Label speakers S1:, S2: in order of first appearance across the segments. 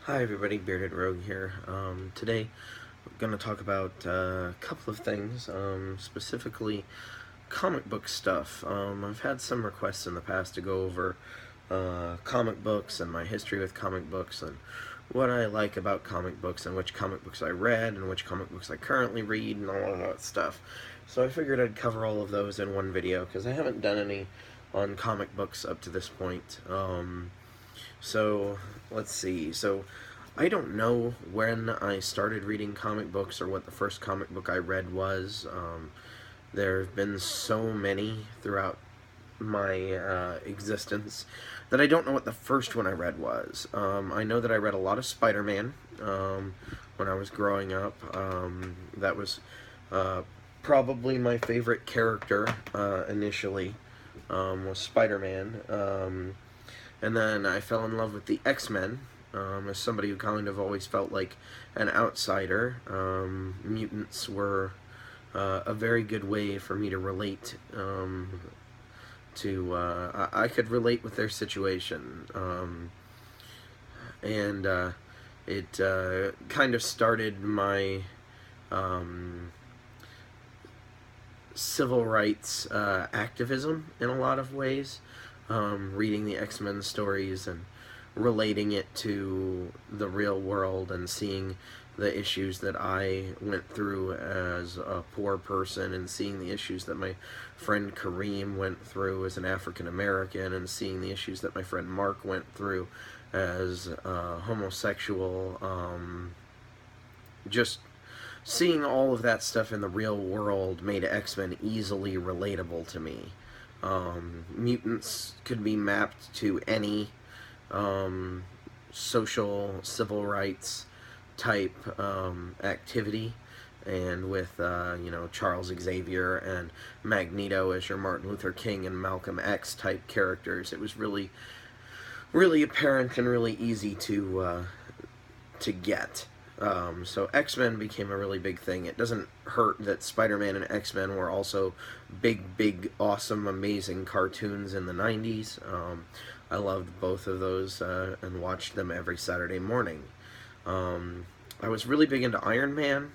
S1: Hi everybody, Bearded Rogue here. Today I'm going to talk about a couple of things, specifically comic book stuff. I've had some requests in the past to go over comic books and my history with comic books and what I like about comic books and which comic books I read and which comic books I currently read and all of that stuff. So I figured I'd cover all of those in one video because I haven't done any on comic books up to this point. So, let's see. So, I don't know when I started reading comic books or what the first comic book I read was. There have been so many throughout my existence that I don't know what the first one I read was. I know that I read a lot of Spider-Man when I was growing up. That was probably my favorite character initially, was Spider-Man. And then I fell in love with the X-Men, as somebody who kind of always felt like an outsider. Mutants were a very good way for me to relate to, I could relate with their situation. And it kind of started my civil rights activism in a lot of ways. Reading the X-Men stories and relating it to the real world and seeing the issues that I went through as a poor person and seeing the issues that my friend Kareem went through as an African American and seeing the issues that my friend Mark went through as a homosexual. Just seeing all of that stuff in the real world made X-Men easily relatable to me. Mutants could be mapped to any social, civil rights type activity, and with Charles Xavier and Magneto as your Martin Luther King and Malcolm X type characters, it was really apparent and really easy to get. So X-Men became a really big thing. It doesn't hurt that Spider-Man and X-Men were also big, awesome, amazing cartoons in the 90s. I loved both of those and watched them every Saturday morning. I was really big into Iron Man.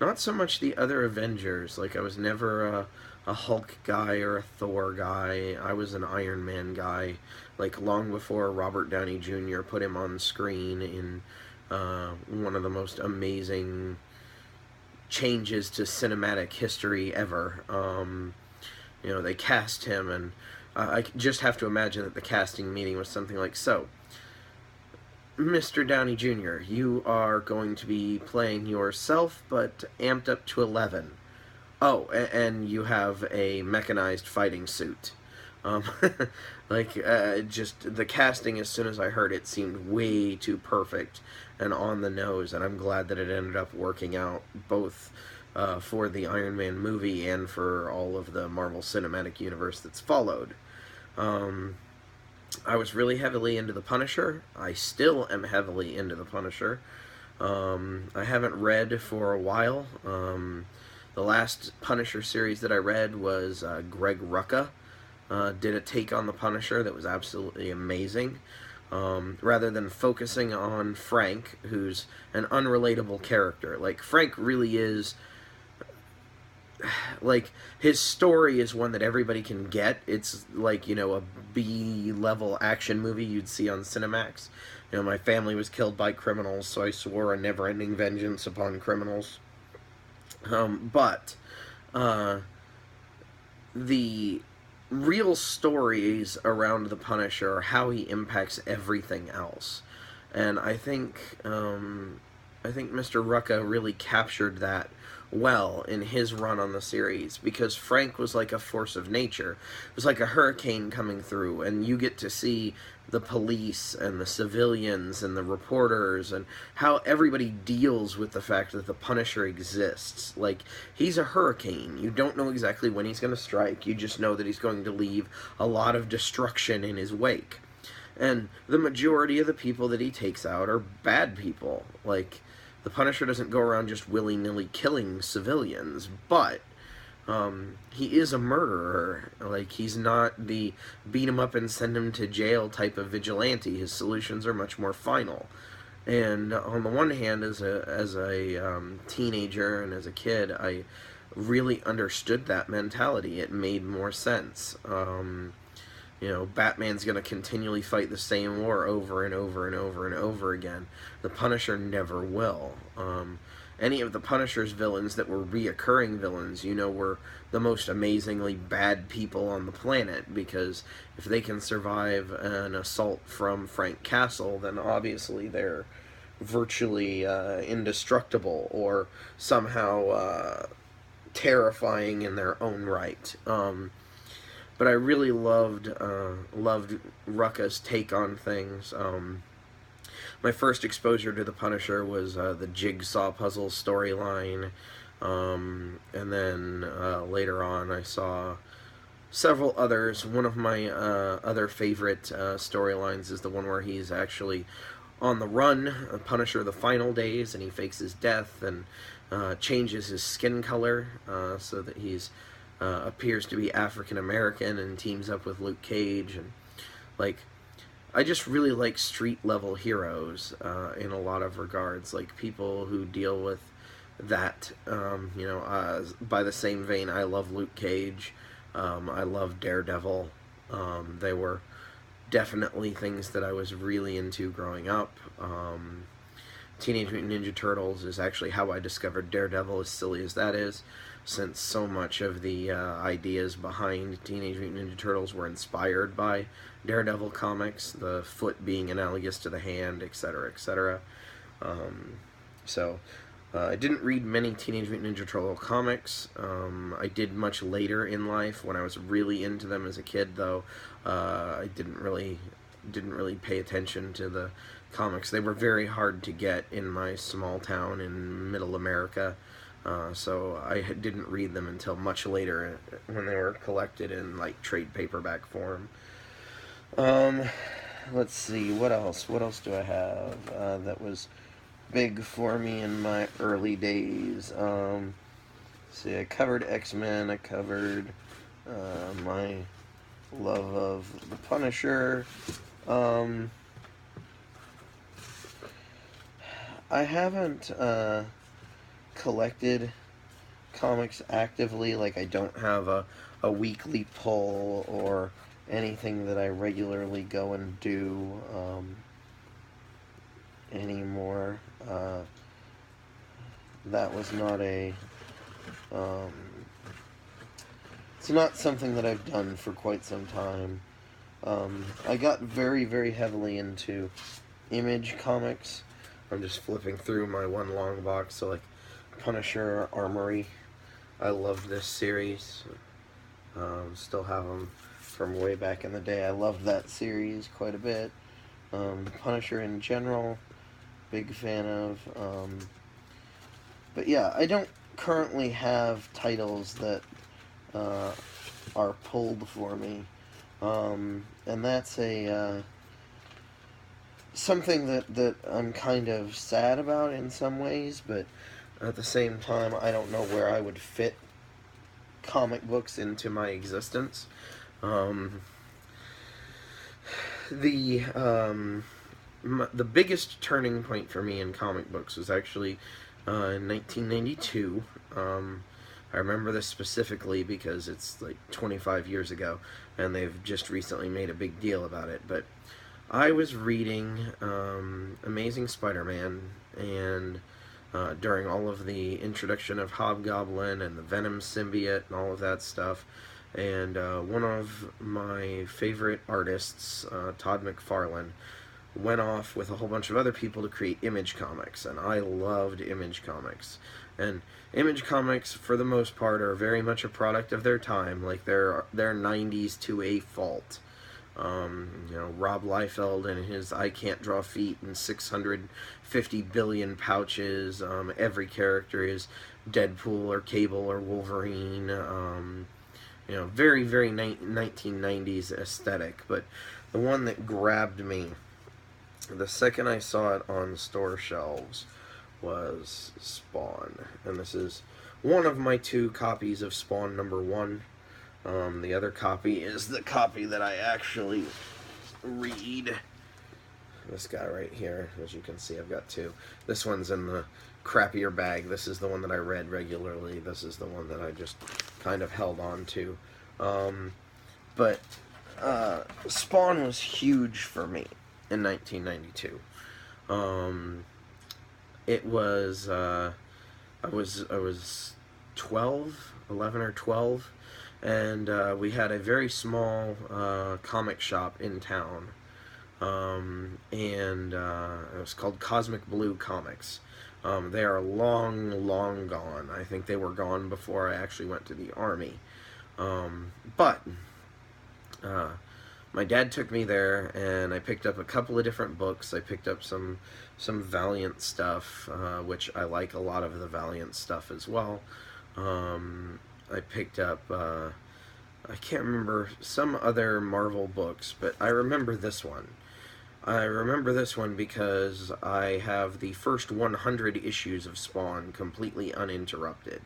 S1: Not so much the other Avengers. Like, I was never a Hulk guy or a Thor guy. I was an Iron Man guy. Like, long before Robert Downey Jr. put him on screen in one of the most amazing changes to cinematic history ever. They cast him, and I just have to imagine that the casting meeting was something like, so, Mr. Downey Jr., you are going to be playing yourself, but amped up to 11. Oh, and you have a mechanized fighting suit. Just the casting, as soon as I heard it, seemed way too perfect and on the nose, and I'm glad that it ended up working out both for the Iron Man movie and for all of the Marvel Cinematic Universe that's followed. I was really heavily into the Punisher. I still am heavily into the Punisher. I haven't read for a while. The last Punisher series that I read was Greg Rucka did a take on the Punisher that was absolutely amazing. Rather than focusing on Frank, who's an unrelatable character. Like, Frank really is, like, his story is one that everybody can get. It's like, a B-level action movie you'd see on Cinemax. My family was killed by criminals, so I swore a never-ending vengeance upon criminals. But the real stories around the Punisher are how he impacts everything else. And I think Mr. Rucka really captured that well in his run on the series, because Frank was like a force of nature. It was like a hurricane coming through, and you get to see the police and the civilians and the reporters and how everybody deals with the fact that the Punisher exists. Like, he's a hurricane. You don't know exactly when he's going to strike. You just know that he's going to leave a lot of destruction in his wake. And the majority of the people that he takes out are bad people. Like, the Punisher doesn't go around just willy-nilly killing civilians, but he is a murderer. Like, he's not the beat him up and send him to jail type of vigilante. His solutions are much more final. And on the one hand, as a teenager and as a kid, I really understood that mentality. It made more sense. You know, Batman's going to continually fight the same war over and over and over and over again. The Punisher never will. Any of the Punisher's villains that were reoccurring villains, you know, were the most amazingly bad people on the planet, because if they can survive an assault from Frank Castle, then obviously they're virtually indestructible, or somehow terrifying in their own right. But I really loved Rucka's take on things. My first exposure to the Punisher was the Jigsaw puzzle storyline, and then later on I saw several others. One of my other favorite storylines is the one where he's actually on the run, Punisher the Final Days, and he fakes his death and changes his skin color so that he's appears to be African American, and teams up with Luke Cage. And like, I just really like street level heroes in a lot of regards, like people who deal with that. You know, by the same vein, I love Luke Cage. I love Daredevil. They were definitely things that I was really into growing up. Teenage Mutant Ninja Turtles is actually how I discovered Daredevil, as silly as that is, since so much of the ideas behind Teenage Mutant Ninja Turtles were inspired by Daredevil comics, the foot being analogous to the hand, etc., etc. I didn't read many Teenage Mutant Ninja Turtle comics. I did much later in life. When I was really into them as a kid, though, I didn't really pay attention to the comics. They were very hard to get in my small town in Middle America. So I didn't read them until much later, when they were collected in like trade paperback form. Let's see, what else do I have that was big for me in my early days? See, I covered X-Men, I covered my love of the Punisher. I haven't collected comics actively. Like, I don't have a weekly pull or anything that I regularly go and do anymore. That was not a it's not something that I've done for quite some time. I got very, very heavily into Image comics. I'm just flipping through my one long box, so like Punisher Armory. I love this series. Still have them from way back in the day. I loved that series quite a bit. Punisher in general, big fan of. But yeah, I don't currently have titles that are pulled for me. And that's a something that I'm kind of sad about in some ways, but at the same time, I don't know where I would fit comic books into my existence. The biggest turning point for me in comic books was actually in 1992. I remember this specifically because it's like 25 years ago, and they've just recently made a big deal about it. But I was reading Amazing Spider-Man, and during all of the introduction of Hobgoblin and the Venom symbiote and all of that stuff, and one of my favorite artists, Todd McFarlane, went off with a whole bunch of other people to create Image comics, and I loved Image comics. And Image comics, for the most part, are very much a product of their time. Like, they're 90s to a fault. You know, Rob Liefeld and his I Can't Draw Feet and 650 billion pouches. Every character is Deadpool or Cable or Wolverine. You know, very, very 1990s aesthetic. But the one that grabbed me the second I saw it on store shelves was Spawn. And this is one of my 2 copies of Spawn #1. The other copy is the copy that I actually read. this guy right here. As you can see, I've got two. This one's in the crappier bag. This is the one that I read regularly. This is the one that I just kind of held on to. But Spawn was huge for me in 1992. It was I was 12, 11 or 12, and we had a very small comic shop in town, and it was called Cosmic Blue Comics. They are long gone. I think they were gone before I actually went to the Army. But my dad took me there, and I picked up a couple of different books. I picked up some Valiant stuff, which I like a lot of the Valiant stuff as well. I picked up, I can't remember, some other Marvel books, but I remember this one. I remember this one because I have the first 100 issues of Spawn completely uninterrupted.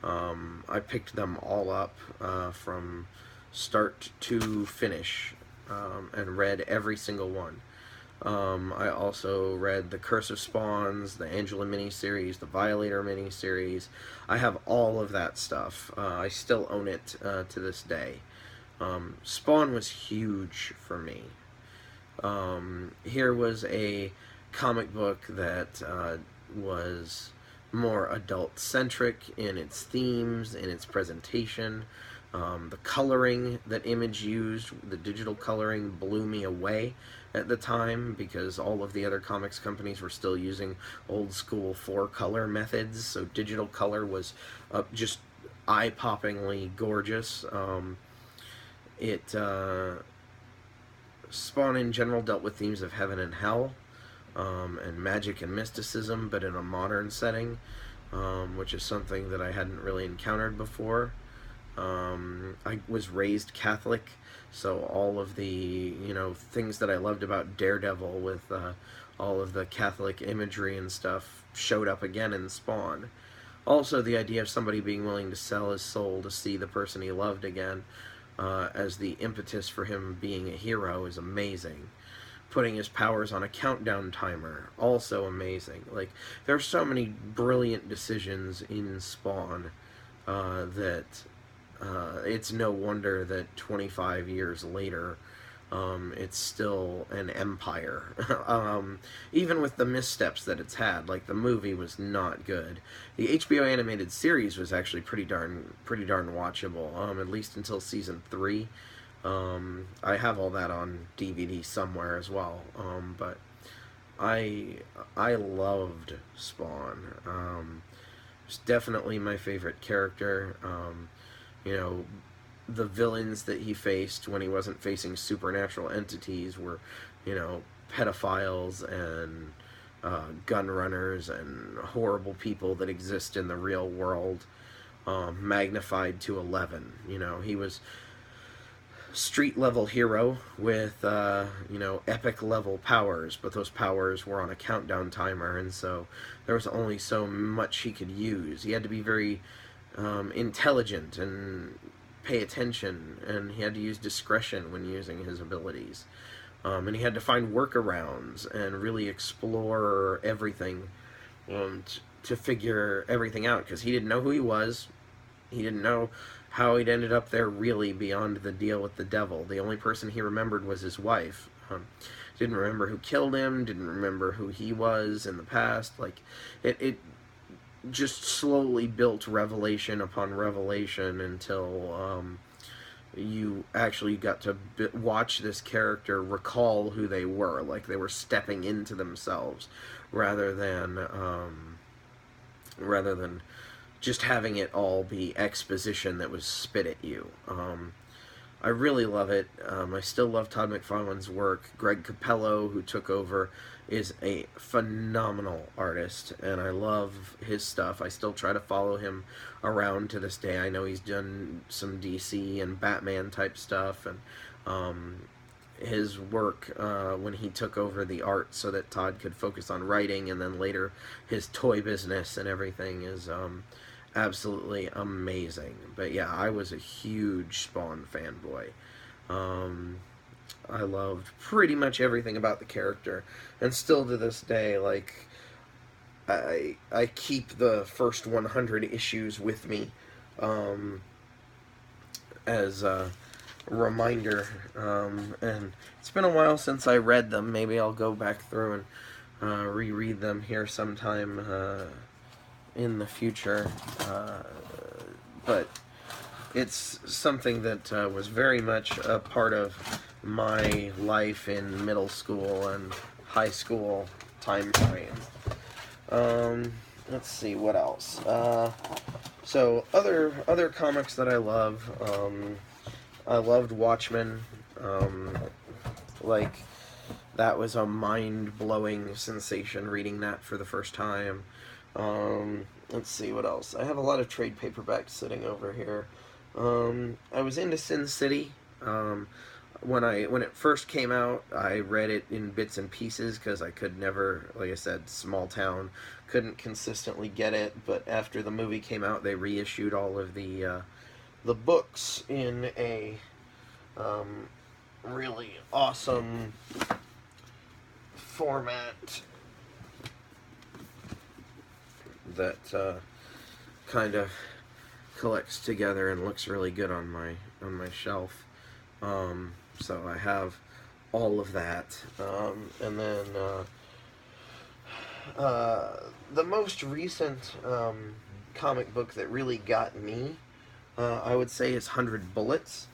S1: I picked them all up from start to finish, and read every single one. I also read the Curse of Spawns, the Angela miniseries, the Violator miniseries. I have all of that stuff. I still own it to this day. Spawn was huge for me. Here was a comic book that was more adult-centric in its themes, in its presentation. The coloring that Image used, the digital coloring, blew me away at the time, because all of the other comics companies were still using old school 4-color methods, so digital color was just eye-poppingly gorgeous. Spawn in general dealt with themes of heaven and hell, and magic and mysticism, but in a modern setting, which is something that I hadn't really encountered before. I was raised Catholic, so all of the, things that I loved about Daredevil with all of the Catholic imagery and stuff showed up again in Spawn. Also, the idea of somebody being willing to sell his soul to see the person he loved again, as the impetus for him being a hero, is amazing. Putting his powers on a countdown timer, also amazing. Like, there are so many brilliant decisions in Spawn that it's no wonder that 25 years later, it's still an empire. Even with the missteps that it's had, like the movie was not good. The HBO animated series was actually pretty darn watchable, at least until season 3. I have all that on DVD somewhere as well. But I loved Spawn. It's definitely my favorite character. The villains that he faced when he wasn't facing supernatural entities were, pedophiles and gun runners and horrible people that exist in the real world, magnified to 11. He was street level hero with epic level powers, but those powers were on a countdown timer, and so there was only so much he could use. He had to be very intelligent and pay attention, and he had to use discretion when using his abilities, and he had to find workarounds and really explore everything, to figure everything out, because he didn't know who he was. He didn't know how he'd ended up there, really, beyond the deal with the devil. The only person he remembered was his wife. Didn't remember who killed him, didn't remember who he was in the past. Like, it just slowly built revelation upon revelation until you actually got to watch this character recall who they were, like they were stepping into themselves, rather than just having it all be exposition that was spit at you. I really love it. I still love Todd McFarlane's work. Greg Capello, who took over, is a phenomenal artist, and I love his stuff. I still try to follow him around to this day. I know he's done some DC and Batman type stuff, and his work when he took over the art so that Todd could focus on writing, and then later his toy business and everything, is absolutely amazing. But yeah, I was a huge Spawn fanboy. I loved pretty much everything about the character, and still to this day, like I keep the first 100 issues with me, um, as a reminder. And it's been a while since I read them. Maybe I'll go back through and reread them here sometime in the future. But it's something that was very much a part of my life in middle school and high school time frame. Let's see what else. So other comics that I love. I loved Watchmen. Like that was a mind-blowing sensation reading that for the first time. Let's see what else. I have a lot of trade paperbacks sitting over here. I was into Sin City. When it first came out, I read it in bits and pieces because I could never, like I said, small town, couldn't consistently get it. But after the movie came out, they reissued all of the books in a really awesome format that kind of collects together and looks really good on my shelf. So I have all of that, and then the most recent comic book that really got me, I would say, is 100 Bullets.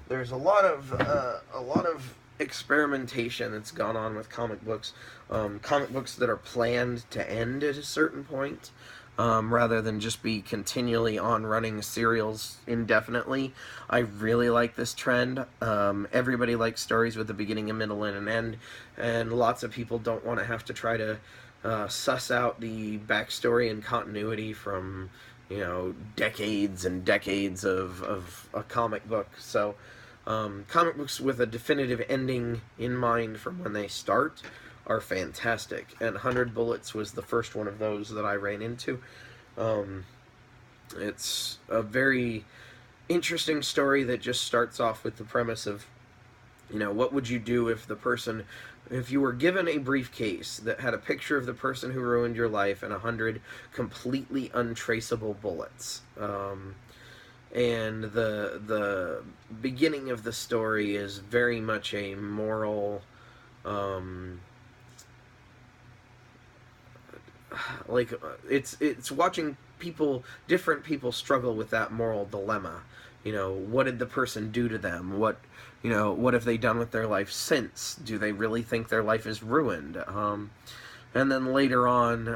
S1: There's a lot of experimentation that's gone on with comic books that are planned to end at a certain point, rather than just be continually on running serials indefinitely. I really like this trend. Everybody likes stories with a beginning, a middle, and an end, and lots of people don't want to have to try to suss out the backstory and continuity from, you know, decades and decades of a comic book. So comic books with a definitive ending in mind from when they start are fantastic, and 100 Bullets was the first one of those that I ran into. It's a very interesting story that just starts off with the premise of, you know, what would you do if you were given a briefcase that had a picture of the person who ruined your life and 100 completely untraceable bullets. And the beginning of the story is very much a moral, like it's watching different people struggle with that moral dilemma. You know, what did the person do to them? What have they done with their life since? Do they really think their life is ruined? And then later on,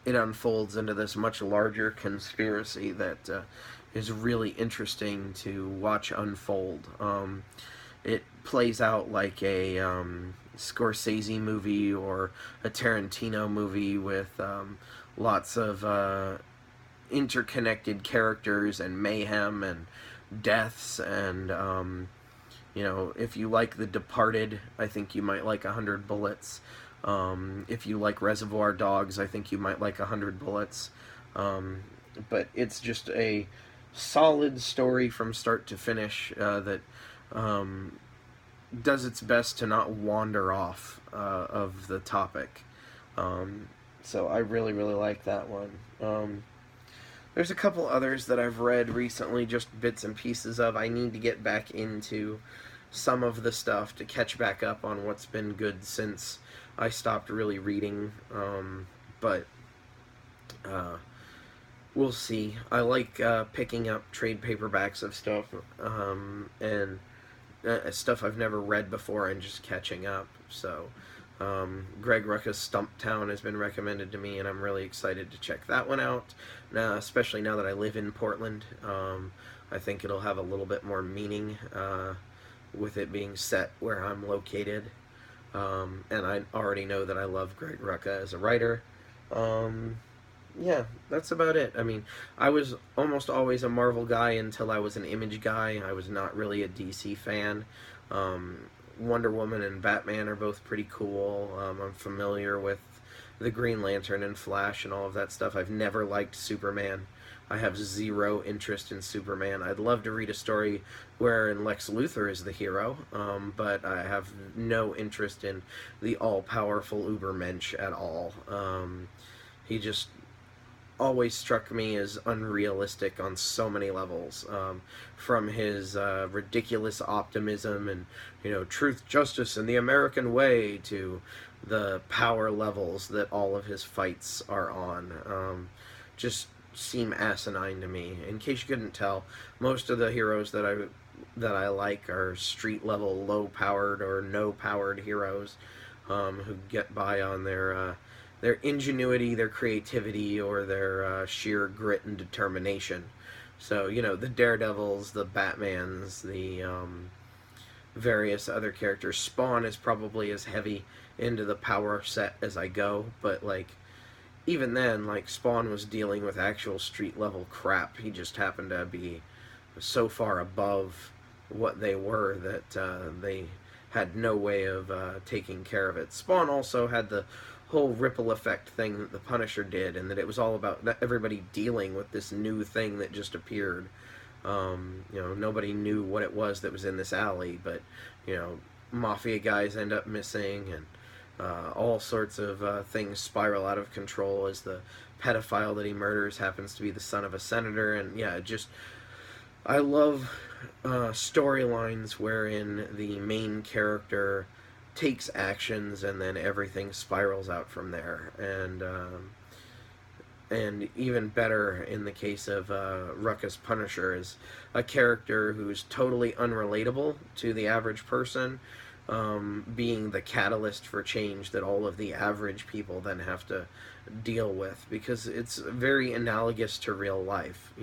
S1: it unfolds into this much larger conspiracy that is really interesting to watch unfold. It plays out like a Scorsese movie or a Tarantino movie with lots of interconnected characters and mayhem and deaths, and you know, if you like The Departed, I think you might like 100 Bullets. If you like Reservoir Dogs, I think you might like 100 Bullets. But it's just a solid story from start to finish that does its best to not wander off of the topic. So I really, really like that one. There's a couple others that I've read recently, just bits and pieces of. I need to get back into some of the stuff to catch back up on what's been good since I stopped really reading. But we'll see. I like picking up trade paperbacks of stuff, and stuff I've never read before and just catching up. So Greg Rucka's Stumptown has been recommended to me, and I'm really excited to check that one out, especially now that I live in Portland. I think it'll have a little bit more meaning with it being set where I'm located, and I already know that I love Greg Rucka as a writer. Yeah, that's about it. I mean, I was almost always a Marvel guy until I was an Image guy. I was not really a DC fan. Wonder Woman and Batman are both pretty cool. I'm familiar with the Green Lantern and Flash and all of that stuff. I've never liked Superman. I have zero interest in Superman. I'd love to read a story wherein Lex Luthor is the hero, but I have no interest in the all-powerful Ubermensch at all. He just always struck me as unrealistic on so many levels, from his ridiculous optimism and, truth, justice, and the American way, to the power levels that all of his fights are on. Just seem asinine to me. In case you couldn't tell, most of the heroes that I like are street level, low powered or no powered heroes, who get by on their ingenuity, their creativity, or their sheer grit and determination. So, the Daredevils, the Batmans, the various other characters. Spawn is probably as heavy into the power set as I go, but, even then, Spawn was dealing with actual street level crap. He just happened to be so far above what they were that they had no way of taking care of it. Spawn also had the whole ripple effect thing that the Punisher did, and that it was all about everybody dealing with this new thing that just appeared. Nobody knew what it was that was in this alley, but, mafia guys end up missing, and all sorts of things spiral out of control as the pedophile that he murders happens to be the son of a senator. And yeah, I love storylines wherein the main character takes actions and then everything spirals out from there. And even better in the case of Ruckus Punisher is a character who's totally unrelatable to the average person, being the catalyst for change that all of the average people then have to deal with, because it's very analogous to real life.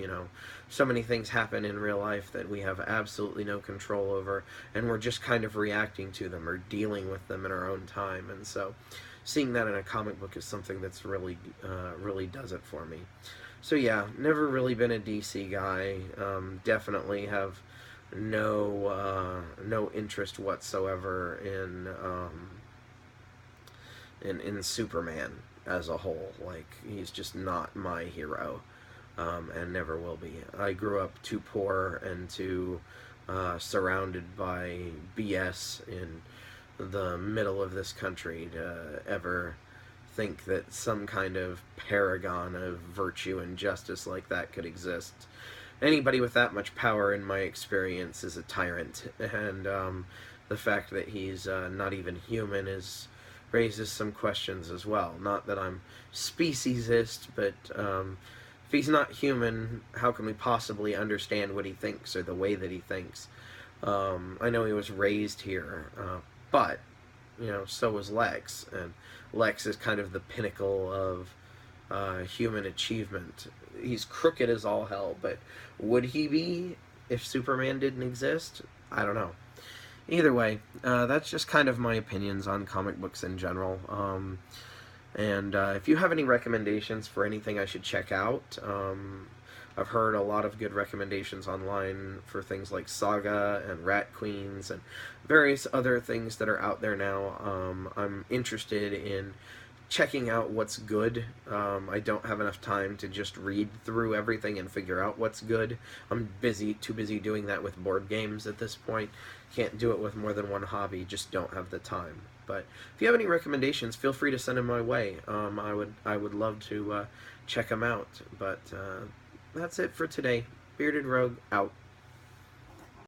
S1: So many things happen in real life that we have absolutely no control over, and we're just kind of reacting to them or dealing with them in our own time. And so seeing that in a comic book is something that's really does it for me. So yeah, never really been a DC guy. Definitely have no interest whatsoever in Superman as a whole. He's just not my hero, and never will be. I grew up too poor and too surrounded by BS in the middle of this country to ever think that some kind of paragon of virtue and justice like that could exist. Anybody with that much power, in my experience, is a tyrant, and the fact that he's not even human raises some questions as well. Not that I'm speciesist, but if he's not human, how can we possibly understand what he thinks or the way that he thinks? I know he was raised here, but so was Lex, and Lex is kind of the pinnacle of human achievement. He's crooked as all hell, but would he be if Superman didn't exist? I don't know. Either way, that's just kind of my opinions on comic books in general. And if you have any recommendations for anything I should check out, I've heard a lot of good recommendations online for things like Saga and Rat Queens and various other things that are out there now. I'm interested in checking out what's good. I don't have enough time to just read through everything and figure out what's good. I'm too busy doing that with board games at this point. Can't do it with more than one hobby, just don't have the time. But if you have any recommendations, feel free to send them my way. I would love to check them out. But that's it for today. Bearded Rogue out.